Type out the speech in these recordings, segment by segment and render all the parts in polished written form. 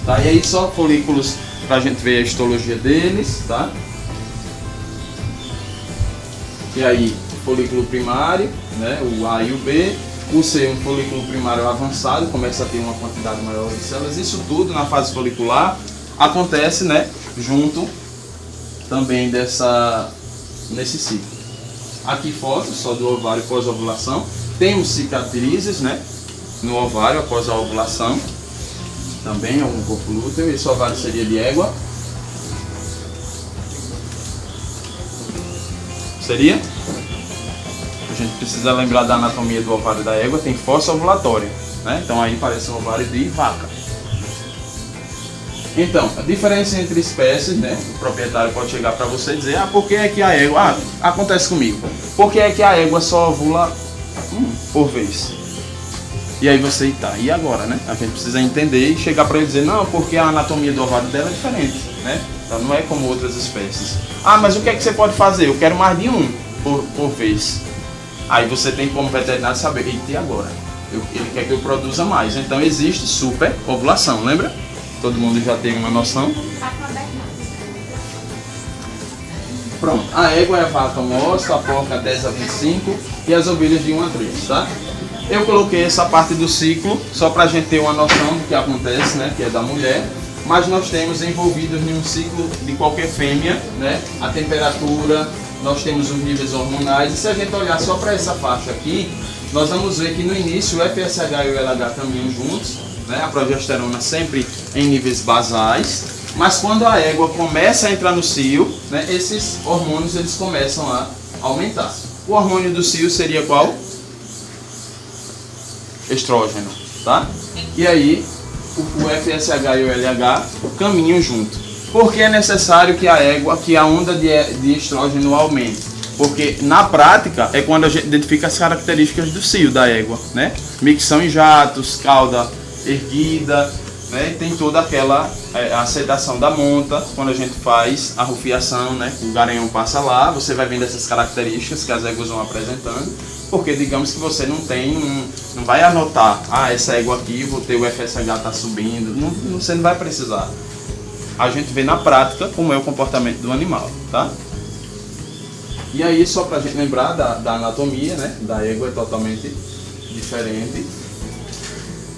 Tá? E aí só folículos pra gente ver a histologia deles, tá? E aí, folículo primário, né? O A e o B. O C, um folículo primário avançado, começa a ter uma quantidade maior de células. Isso tudo na fase folicular acontece, né? Junto também nesse ciclo. Aqui fotos só do ovário pós-ovulação. Temos cicatrizes, né? No ovário após a ovulação. Também algum corpo lúteo. Esse ovário seria de égua. Seria? A gente precisa lembrar da anatomia do ovário da égua. Tem fossa ovulatória, né? Então aí parece um ovário de vaca. Então, a diferença entre espécies, né? O proprietário pode chegar para você e dizer: ah, por que é que a égua... Ah, acontece comigo. Por que é que a égua só ovula por vez? E aí você, tá, e agora, né? A gente precisa entender e chegar para ele dizer: não, porque a anatomia do ovário dela é diferente, né? Então não é como outras espécies. Ah, mas o que é que você pode fazer? Eu quero mais de um por vez. Aí você tem como veterinário saber: e agora? Ele quer que eu produza mais. Então existe super ovulação, lembra? Todo mundo já tem uma noção. Pronto, a égua é a vaca moça, a porca 10 a 25 e as ovelhas de 1 a 3, tá? Eu coloquei essa parte do ciclo só para a gente ter uma noção do que acontece, né? Que é da mulher. Mas nós temos envolvidos em um ciclo de qualquer fêmea, né? A temperatura, nós temos os níveis hormonais. E se a gente olhar só para essa faixa aqui, nós vamos ver que no início o FSH e o LH caminham juntos, né? A progesterona sempre em níveis basais, mas quando a égua começa a entrar no cio, né, esses hormônios eles começam a aumentar. O hormônio do cio seria qual? Estrógeno, tá? E aí o FSH e o LH caminham junto. Por que é necessário que a onda de estrógeno aumente? Porque na prática é quando a gente identifica as características do cio da égua, né? Micção em jatos, cauda erguida, né? E tem toda aquela aceitação da monta, quando a gente faz a rufiação, né? O garanhão passa lá, você vai vendo essas características que as éguas vão apresentando, porque digamos que você não vai anotar: ah, essa égua aqui, vou ter o FSH tá subindo, você não vai precisar. A gente vê na prática como é o comportamento do animal, tá? E aí, só pra gente lembrar da anatomia, né? Da égua é totalmente diferente.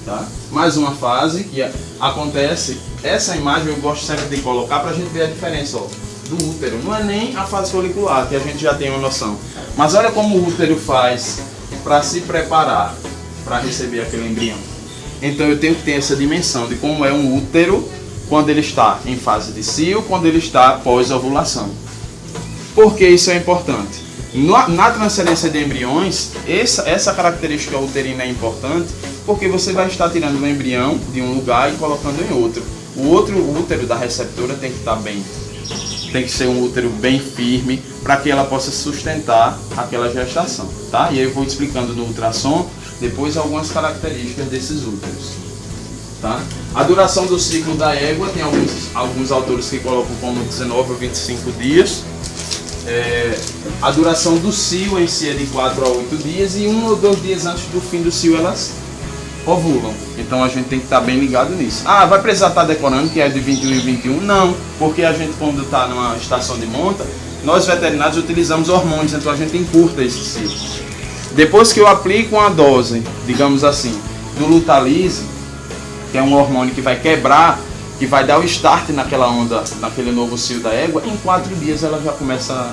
Tá? Mais uma fase que acontece, essa imagem eu gosto sempre de colocar para a gente ver a diferença, ó, do útero. Não é nem a fase folicular, que a gente já tem uma noção, mas olha como o útero faz para se preparar para receber aquele embrião. Então eu tenho que ter essa dimensão de como é um útero quando ele está em fase de cio, quando ele está pós-ovulação. Por que isso é importante? Na transferência de embriões, essa característica uterina é importante, porque você vai estar tirando um embrião de um lugar e colocando em outro. O outro útero da receptora tem que estar bem, tem que ser um útero bem firme para que ela possa sustentar aquela gestação, tá? E aí eu vou explicando no ultrassom depois algumas características desses úteros, tá? A duração do ciclo da égua tem alguns autores que colocam como 19 ou 25 dias. A duração do cio em si é de 4 a 8 dias e 1 ou 2 dias antes do fim do cio elas ovulam. Então a gente tem que estar bem ligado nisso. Ah, vai precisar estar decorando que é de 21 e 21? Não, porque a gente, quando está numa estação de monta, nós veterinários utilizamos hormônios, então a gente encurta esse ciclo. Depois que eu aplico uma dose, digamos assim, do Lutalise, que é um hormônio que vai quebrar, que vai dar o start naquela onda, naquele novo cio da égua, em 4 dias ela já começa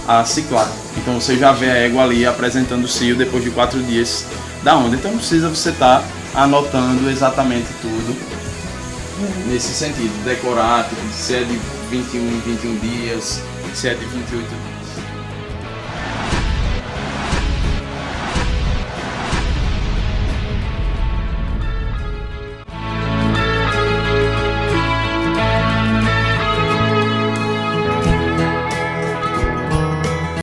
a ciclar. Então você já vê a égua ali apresentando o cio depois de 4 dias da onda. Então não precisa você estar anotando exatamente tudo nesse sentido, decorar, tipo, se é de 21 em 21 dias, se é de 28 dias.